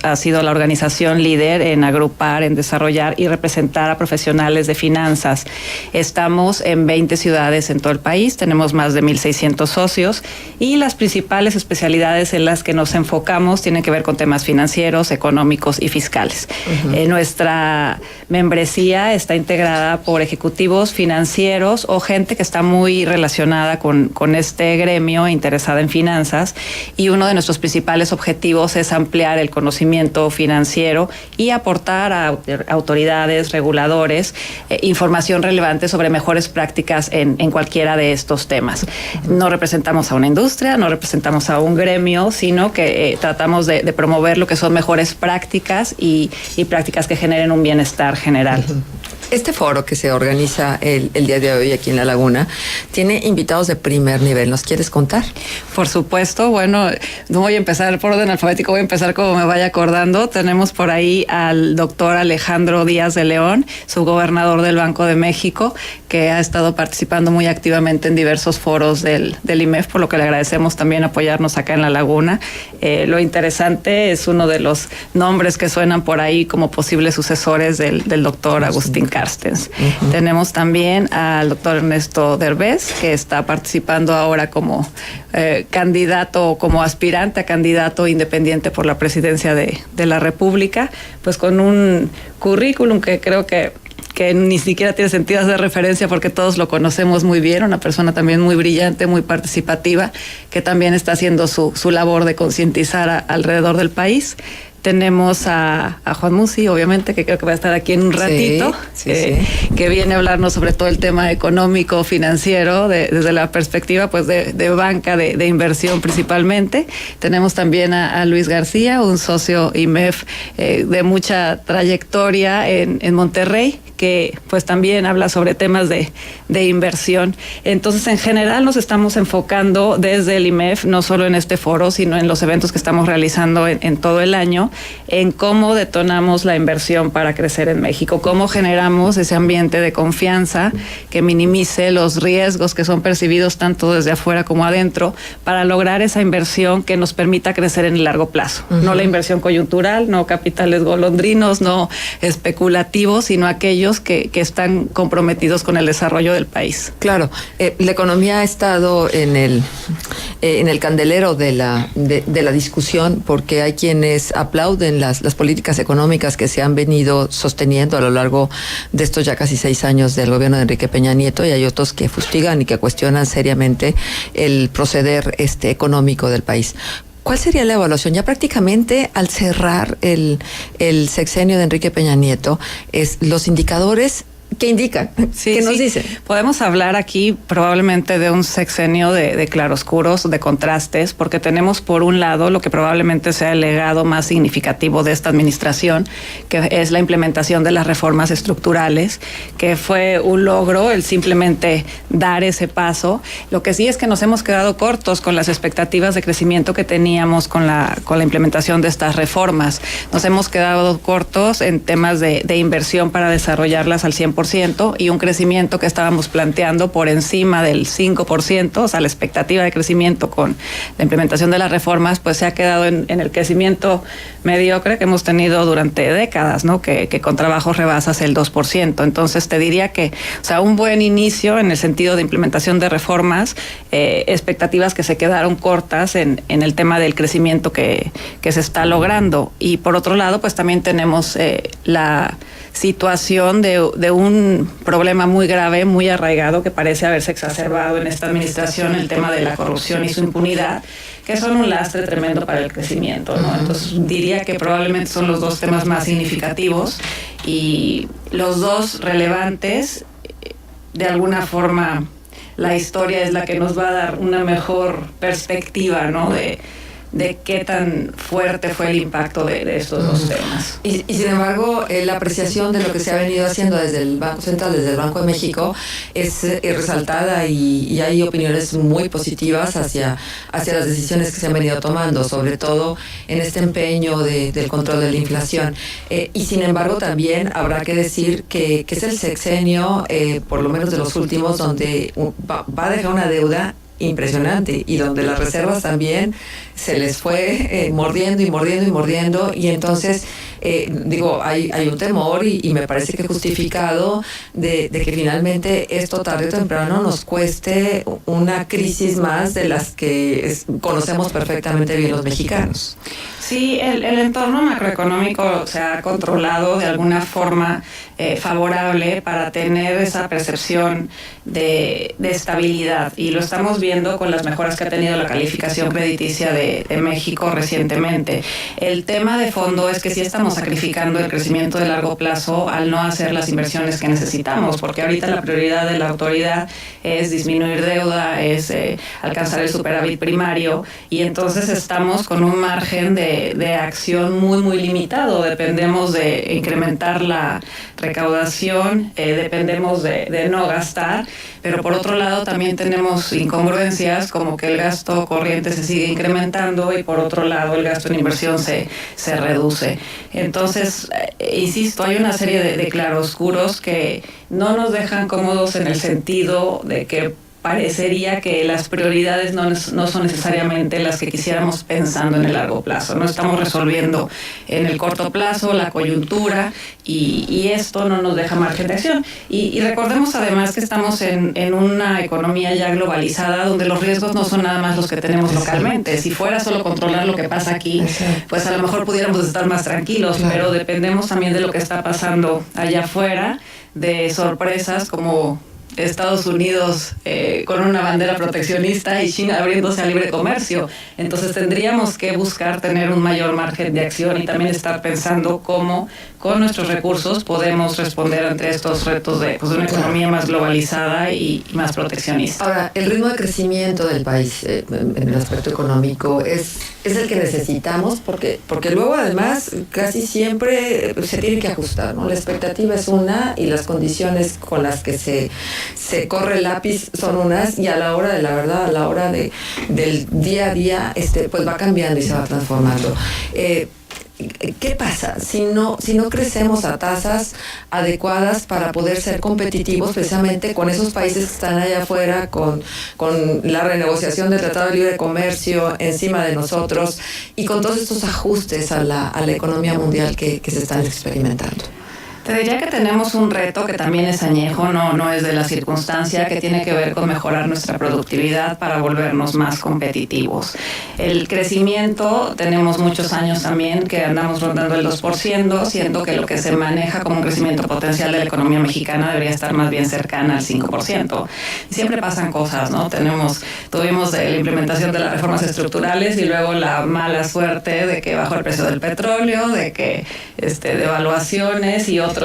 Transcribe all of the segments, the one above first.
ha sido la organización líder en agrupar, en desarrollar y representar a profesionales de finanzas. Estamos en 20 ciudades en todo el país, tenemos más de 1,600 socios y las principales especialidades en las que nos enfocamos tienen que ver con temas financieros, económicos y fiscales. Nuestra membresía está integrada por ejecutivos financieros o gente que está muy relacionada con este gremio interesada en finanzas, y uno de nuestros principales objetivos es ampliar el conocimiento financiero y aportar a autoridades, reguladores, información relevante sobre mejores prácticas en cualquiera de estos temas. No representamos a una industria, no representamos a un gremio, sino que tratamos de promover lo que son mejores prácticas y prácticas que generen un bienestar general. Este foro que se organiza el día de hoy aquí en La Laguna tiene invitados de primer nivel. ¿Nos quieres contar? Por supuesto. Bueno, no voy a empezar por orden alfabético, voy a empezar como me vaya acordando. Tenemos por ahí al doctor Alejandro Díaz de León, subgobernador del Banco de México, que ha estado participando muy activamente en diversos foros del IMEF, por lo que le agradecemos también apoyarnos acá en La Laguna. Lo interesante es uno de los nombres que suenan por ahí como posibles sucesores del doctor Agustín Carstens. Tenemos también al doctor Ernesto Derbez, que está participando ahora como candidato, como aspirante a candidato independiente por la presidencia de la República, pues con un currículum que creo que ni siquiera tiene sentido hacer referencia porque todos lo conocemos muy bien, una persona también muy brillante, muy participativa, que también está haciendo su labor de concientizar alrededor del país. Tenemos a Juan Musi, obviamente, que creo que va a estar aquí en un ratito, que viene a hablarnos sobre todo el tema económico, financiero, desde la perspectiva pues de banca, de inversión principalmente. Tenemos también a Luis García, un socio IMEF de mucha trayectoria en Monterrey, que pues también habla sobre temas de inversión. Entonces, en general nos estamos enfocando desde el IMEF, no solo en este foro, sino en los eventos que estamos realizando en todo el año, en cómo detonamos la inversión para crecer en México, cómo generamos ese ambiente de confianza que minimice los riesgos que son percibidos tanto desde afuera como adentro, para lograr esa inversión que nos permita crecer en el largo plazo. No la inversión coyuntural, no capitales golondrinos, no especulativos, sino aquellos que están comprometidos con el desarrollo del país. Claro, la economía ha estado en el candelero de la discusión, porque hay quienes aplauden las políticas económicas que se han venido sosteniendo a lo largo de estos ya casi 6 años del gobierno de Enrique Peña Nieto, y hay otros que fustigan y que cuestionan seriamente el proceder económico del país. ¿Cuál sería la evaluación? Ya prácticamente al cerrar el sexenio de Enrique Peña Nieto, los indicadores, ¿qué indican? ¿Qué nos dicen? Podemos hablar aquí probablemente de un sexenio de claroscuros, de contrastes, porque tenemos por un lado lo que probablemente sea el legado más significativo de esta administración, que es la implementación de las reformas estructurales, que fue un logro el simplemente dar ese paso. Lo que sí es que nos hemos quedado cortos con las expectativas de crecimiento que teníamos con la implementación de estas reformas. Nos hemos quedado cortos en temas de inversión para desarrollarlas al 100%, y un crecimiento que estábamos planteando por encima del 5%, o sea, la expectativa de crecimiento con la implementación de las reformas, pues se ha quedado en el crecimiento mediocre que hemos tenido durante décadas, ¿no? Que con trabajo rebasas el 2%. Entonces te diría que, o sea, un buen inicio en el sentido de implementación de reformas, expectativas que se quedaron cortas en el tema del crecimiento que se está logrando. Y por otro lado, pues también tenemos la situación de un problema muy grave, muy arraigado, que parece haberse exacerbado en esta administración, el tema de la corrupción y su impunidad, que son un lastre tremendo para el crecimiento, ¿no? Entonces diría que probablemente son los dos temas más significativos y los dos relevantes. De alguna forma la historia es la que nos va a dar una mejor perspectiva, ¿no? De qué tan fuerte fue el impacto de estos dos temas. Y sin embargo, la apreciación de lo que se ha venido haciendo desde el Banco Central, desde el Banco de México, es resaltada, y hay opiniones muy positivas hacia las decisiones que se han venido tomando, sobre todo en este empeño del control de la inflación. Y sin embargo, también habrá que decir que es el sexenio, por lo menos de los últimos, donde va a dejar una deuda impresionante y donde las reservas también se les fue mordiendo y mordiendo y mordiendo, y entonces hay un temor y me parece que justificado de que finalmente esto tarde o temprano nos cueste una crisis más de las que conocemos perfectamente bien los mexicanos. Sí, el entorno macroeconómico se ha controlado de alguna forma favorable para tener esa percepción de estabilidad, y lo estamos viendo con las mejoras que ha tenido la calificación crediticia de México recientemente. El tema de fondo es que sí estamos sacrificando el crecimiento de largo plazo al no hacer las inversiones que necesitamos, porque ahorita la prioridad de la autoridad es disminuir deuda, es alcanzar el superávit primario, y entonces estamos con un margen de acción muy, muy limitado. Dependemos de incrementar la recaudación, dependemos de no gastar, pero por otro lado también tenemos incongruencias como que el gasto corriente se sigue incrementando y por otro lado el gasto en inversión se reduce. Entonces, insisto, hay una serie de claroscuros que no nos dejan cómodos en el sentido de que parecería que las prioridades no son necesariamente las que quisiéramos pensando en el largo plazo. No estamos resolviendo en el corto plazo la coyuntura y esto no nos deja margen de acción. Y recordemos además que estamos en una economía ya globalizada donde los riesgos no son nada más los que tenemos localmente. Si fuera solo controlar lo que pasa aquí, pues a lo mejor pudiéramos estar más tranquilos, pero dependemos también de lo que está pasando allá afuera, de sorpresas como Estados Unidos con una bandera proteccionista y China abriéndose a libre comercio. Entonces tendríamos que buscar tener un mayor margen de acción y también estar pensando cómo con nuestros recursos podemos responder ante estos retos de una economía más globalizada y más proteccionista. Ahora, el ritmo de crecimiento del país en el aspecto económico es el que necesitamos, porque luego además casi siempre se tiene que ajustar, ¿no? La expectativa es una y las condiciones con las que se corre el lápiz son unas, y a la hora de la verdad, a la hora del día a día, pues va cambiando y se va transformando. ¿Qué pasa si no crecemos a tasas adecuadas para poder ser competitivos precisamente con esos países que están allá afuera, con la renegociación del Tratado de Libre Comercio encima de nosotros y con todos estos ajustes a la economía mundial que se están experimentando? Te diría que tenemos un reto que también es añejo, no es de la circunstancia, que tiene que ver con mejorar nuestra productividad para volvernos más competitivos. El crecimiento, tenemos muchos años también que andamos rondando el 2%, siendo que lo que se maneja como un crecimiento potencial de la economía mexicana debería estar más bien cercana al 5%. Siempre pasan cosas, ¿no? Tuvimos la implementación de las reformas estructurales y luego la mala suerte de que bajó el precio del petróleo, de que devaluaciones y otros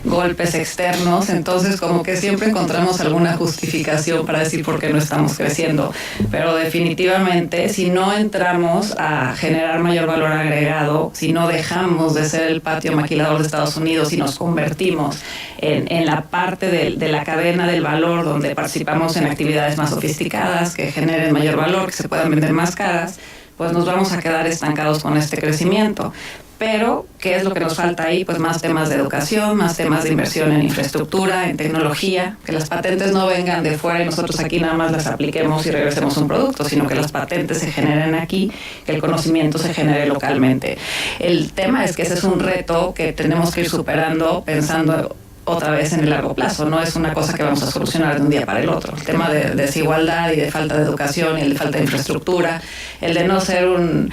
golpes externos, entonces como que siempre encontramos alguna justificación para decir por qué no estamos creciendo, pero definitivamente si no entramos a generar mayor valor agregado, si no dejamos de ser el patio maquilador de Estados Unidos y nos convertimos en la parte de la cadena del valor donde participamos en actividades más sofisticadas que generen mayor valor, que se puedan vender más caras, pues nos vamos a quedar estancados con este crecimiento. Pero, ¿qué es lo que nos falta ahí? Pues más temas de educación, más temas de inversión en infraestructura, en tecnología, que las patentes no vengan de fuera y nosotros aquí nada más las apliquemos y regresemos un producto, sino que las patentes se generen aquí, que el conocimiento se genere localmente. El tema es que ese es un reto que tenemos que ir superando pensando otra vez en el largo plazo, no es una cosa que vamos a solucionar de un día para el otro. El tema de desigualdad y de falta de educación y el de falta de infraestructura, el de no ser un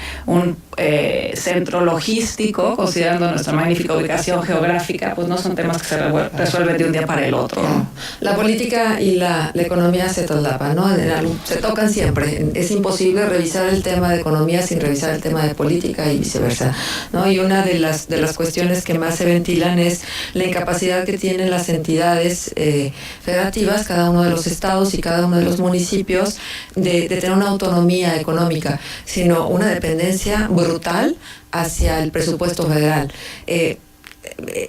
centro logístico, considerando nuestra magnífica ubicación geográfica, pues no son temas que se resuelven de un día para el otro. La política y la economía se traslapan, ¿no? Se tocan siempre. Es imposible revisar el tema de economía sin revisar el tema de política y viceversa, ¿no? Y una de las cuestiones que más se ventilan es la incapacidad que tienen las entidades federativas, cada uno de los estados y cada uno de los municipios, de tener una autonomía económica, sino una dependencia brutal hacia el presupuesto federal.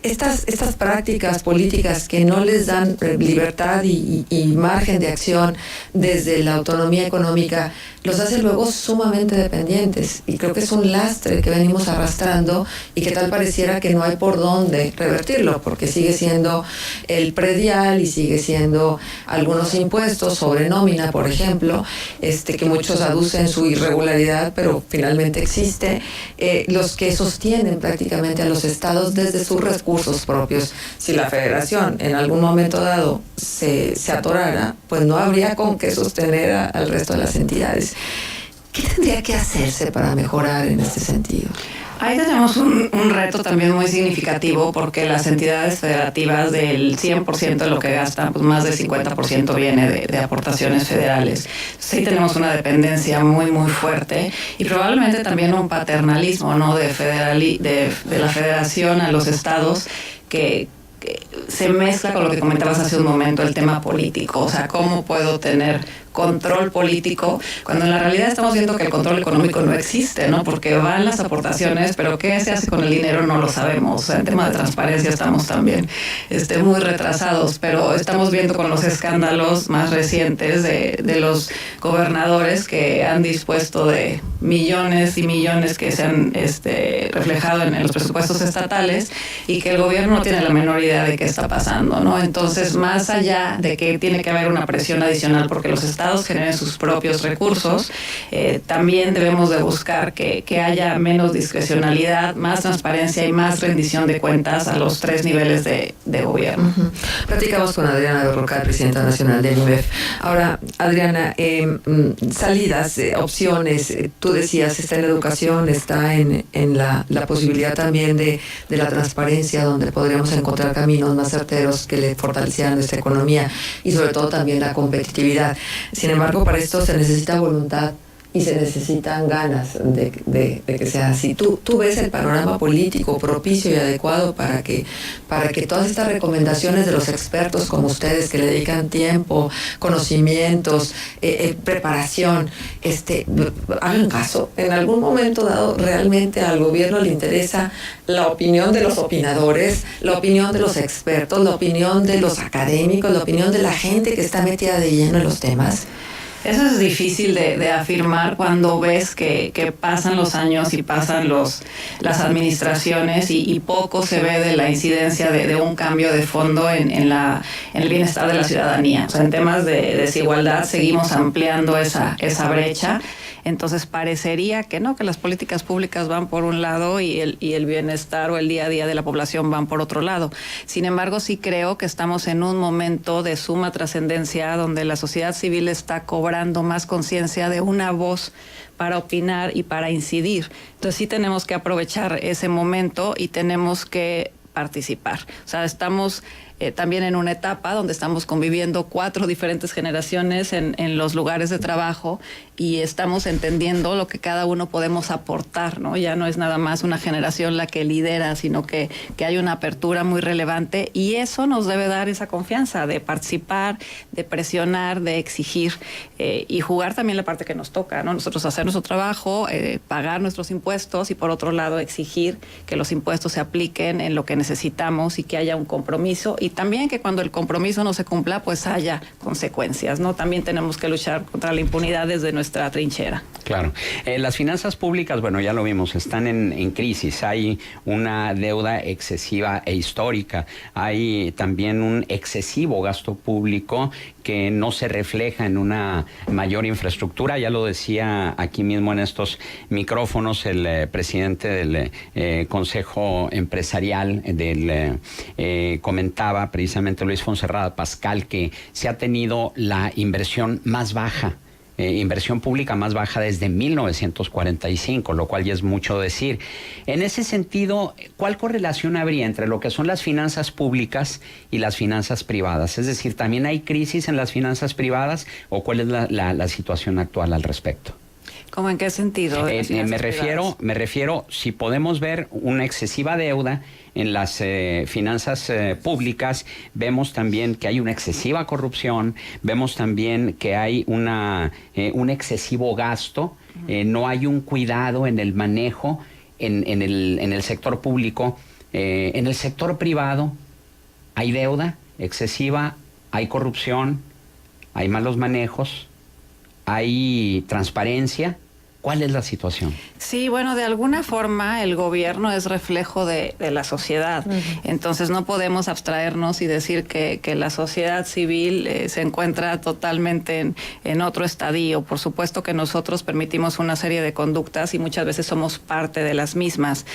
estas prácticas políticas que no les dan libertad y margen de acción desde la autonomía económica, los hace luego sumamente dependientes, y creo que es un lastre que venimos arrastrando y que tal pareciera que no hay por dónde revertirlo, porque sigue siendo el predial y sigue siendo algunos impuestos sobre nómina, por ejemplo, que muchos aducen su irregularidad, pero finalmente existe, los que sostienen prácticamente a los estados desde sus recursos propios. Si la federación en algún momento dado se atorara, pues no habría con qué sostener al resto de las entidades. ¿Qué tendría que hacerse para mejorar en este sentido? Ahí tenemos un reto también muy significativo, porque las entidades federativas, del 100% de lo que gastan, pues más del 50% viene de aportaciones federales. Sí tenemos una dependencia muy, muy fuerte, y probablemente también un paternalismo, ¿no?, de la federación a los estados, que se mezcla con lo que comentabas hace un momento, el tema político. O sea, ¿cómo puedo tener control político cuando en la realidad estamos viendo que el control económico no existe, ¿no? Porque van las aportaciones, pero qué se hace con el dinero no lo sabemos. O sea, en tema de transparencia estamos también muy retrasados, pero estamos viendo con los escándalos más recientes de los gobernadores que han dispuesto de millones y millones que se han reflejado en los presupuestos estatales, y que el gobierno no tiene la menor idea de qué está pasando, ¿no? Entonces, más allá de que tiene que haber una presión adicional porque los estados generen sus propios recursos, también debemos de buscar que haya menos discrecionalidad, más transparencia y más rendición de cuentas a los 3 niveles de gobierno. Platicamos con Adriana Berrocal, presidenta nacional del IMEF. Ahora, Adriana, salidas, opciones, tú decías, está en la educación, está en la posibilidad también de la transparencia, donde podríamos encontrar caminos más certeros que le fortalecieran nuestra economía, y sobre todo también la competitividad. Sin embargo, para esto se necesita voluntad y se necesitan ganas de que sea así. ¿Tú ves el panorama político propicio y adecuado para que todas estas recomendaciones de los expertos como ustedes, que le dedican tiempo, conocimientos, preparación, hagan caso? En algún momento dado, realmente al gobierno le interesa la opinión de los opinadores, la opinión de los expertos, la opinión de los académicos, la opinión de la gente que está metida de lleno en los temas. Eso es difícil de afirmar cuando ves que pasan los años y pasan las administraciones y poco se ve de la incidencia de un cambio de fondo en el bienestar de la ciudadanía. O sea, en temas de desigualdad seguimos ampliando esa brecha. Entonces parecería que no, que las políticas públicas van por un lado y el bienestar o el día a día de la población van por otro lado. Sin embargo, sí creo que estamos en un momento de suma trascendencia, donde la sociedad civil está cobrando más conciencia de una voz para opinar y para incidir. Entonces sí tenemos que aprovechar ese momento y tenemos que participar. O sea, estamos también en una etapa donde estamos conviviendo 4 diferentes generaciones en los lugares de trabajo, y estamos entendiendo lo que cada uno podemos aportar, ¿no? Ya no es nada más una generación la que lidera, sino que hay una apertura muy relevante, y eso nos debe dar esa confianza de participar, de presionar, de exigir, y jugar también la parte que nos toca, ¿no? Nosotros hacer nuestro trabajo, pagar nuestros impuestos, y por otro lado exigir que los impuestos se apliquen en lo que necesitamos y que haya un compromiso, y también que cuando el compromiso no se cumpla, pues haya consecuencias, ¿no? También tenemos que luchar contra la impunidad desde nuestra trinchera. Claro. Las finanzas públicas, bueno, ya lo vimos, están en crisis. Hay una deuda excesiva e histórica. Hay también un excesivo gasto público que no se refleja en una mayor infraestructura. Ya lo decía aquí mismo en estos micrófonos el presidente del Consejo Empresarial comentaba precisamente Luis Fonserrada Pascal que se ha tenido la inversión más baja, inversión pública más baja desde 1945, lo cual ya es mucho decir. En ese sentido, ¿cuál correlación habría entre lo que son las finanzas públicas y las finanzas privadas? Es decir, ¿también hay crisis en las finanzas privadas o cuál es la situación actual al respecto? ¿Cómo en qué sentido? Me refiero, si podemos ver una excesiva deuda en las finanzas públicas, vemos también que hay una excesiva corrupción, vemos también que hay un excesivo gasto, no hay un cuidado en el manejo en el sector público En el sector privado hay deuda excesiva, hay corrupción, hay malos manejos, hay transparencia. ¿Cuál es la situación? Sí, bueno, de alguna forma el gobierno es reflejo de la sociedad. Entonces no podemos abstraernos y decir que la sociedad civil se encuentra totalmente en otro estadio. Por supuesto que nosotros permitimos una serie de conductas y muchas veces somos parte de las mismas.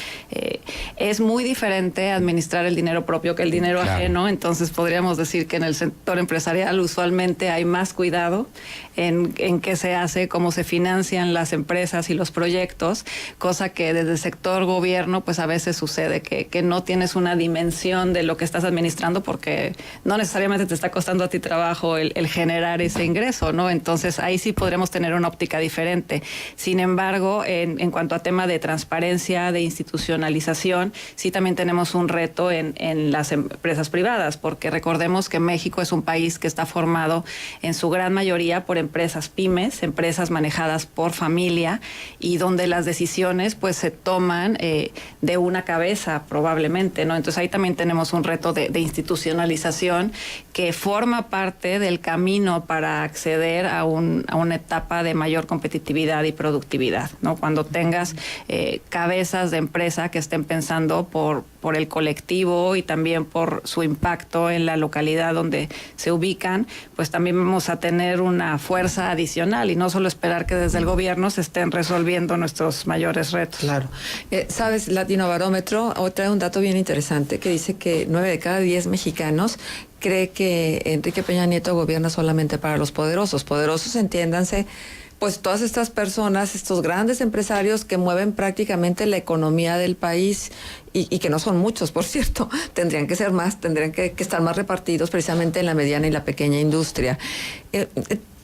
Es muy diferente administrar el dinero propio que el dinero ajeno. Entonces podríamos decir que en el sector empresarial usualmente hay más cuidado en qué se hace, cómo se financian las empresas y los proyectos, cosa que desde el sector gobierno pues a veces sucede que no tienes una dimensión de lo que estás administrando porque no necesariamente te está costando a ti trabajo el generar ese ingreso, ¿no? Entonces ahí sí podremos tener una óptica diferente. Sin embargo, en cuanto a tema de transparencia, de institucionalización, sí también tenemos un reto en las empresas privadas, porque recordemos que México es un país que está formado en su gran mayoría por empresas pymes, empresas manejadas por familia, y donde las decisiones pues se toman de una cabeza probablemente, ¿no? Entonces ahí también tenemos un reto de institucionalización que forma parte del camino para acceder a una etapa de mayor competitividad y productividad, ¿no? Cuando tengas cabezas de empresa que estén pensando por el colectivo y también por su impacto en la localidad donde se ubican, pues también vamos a tener una fuerza adicional y no solo esperar que desde el gobierno se estén resolviendo nuestros mayores retos. Claro. Sabes, Latino Barómetro trae un dato bien interesante que dice que 9 de cada 10 mexicanos cree que Enrique Peña Nieto gobierna solamente para los poderosos. Poderosos, entiéndanse, pues todas estas personas, estos grandes empresarios que mueven prácticamente la economía del país y que no son muchos, por cierto, tendrían que ser más, tendrían que estar más repartidos precisamente en la mediana y la pequeña industria.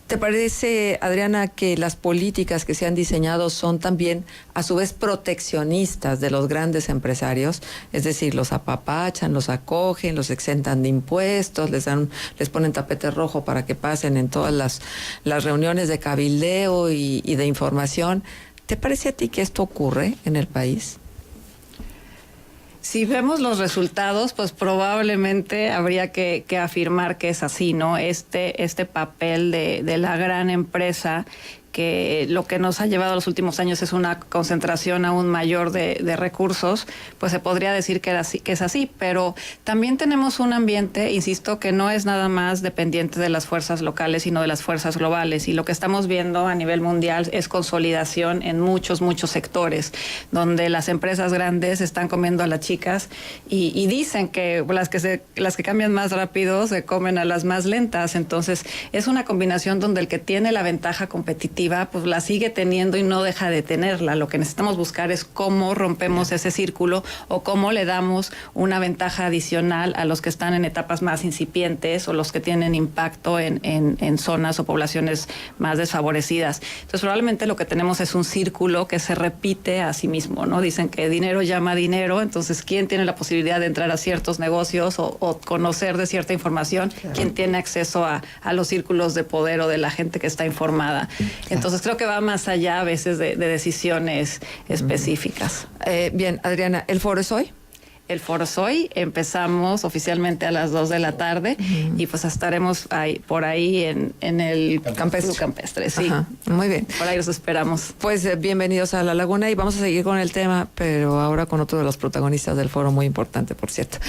¿Te parece, Adriana, que las políticas que se han diseñado son también a su vez proteccionistas de los grandes empresarios? Es decir, los apapachan, los acogen, los exentan de impuestos, les ponen tapete rojo para que pasen en todas las reuniones de cabildeo y de información. ¿Te parece a ti que esto ocurre en el país? Si vemos los resultados, pues probablemente habría que afirmar que es así, ¿no? Este papel de la gran empresa, que lo que nos ha llevado a los últimos años es una concentración aún mayor de recursos, pues se podría decir que es así, pero también tenemos un ambiente, insisto, que no es nada más dependiente de las fuerzas locales, sino de las fuerzas globales, y lo que estamos viendo a nivel mundial es consolidación en muchos sectores, donde las empresas grandes están comiendo a las chicas y dicen que las que cambian más rápido se comen a las más lentas. Entonces es una combinación donde el que tiene la ventaja competitiva pues la sigue teniendo y no deja de tenerla. Lo que necesitamos buscar es cómo rompemos ese círculo o cómo le damos una ventaja adicional a los que están en etapas más incipientes o los que tienen impacto en zonas o poblaciones más desfavorecidas. Entonces probablemente lo que tenemos es un círculo que se repite a sí mismo, ¿no? Dicen que dinero llama dinero, entonces ¿quién tiene la posibilidad de entrar a ciertos negocios o conocer de cierta información? Claro. ¿Quién tiene acceso a los círculos de poder o de la gente que está informada? Entonces creo que va más allá a veces de decisiones específicas. Bien, Adriana, ¿el foro es hoy? El foro es hoy, empezamos oficialmente a las 2 de la tarde y pues estaremos por ahí en el campestre, sí. Ajá, muy bien. Por ahí los esperamos. Pues bienvenidos a La Laguna y vamos a seguir con el tema, pero ahora con otro de los protagonistas del foro muy importante, por cierto.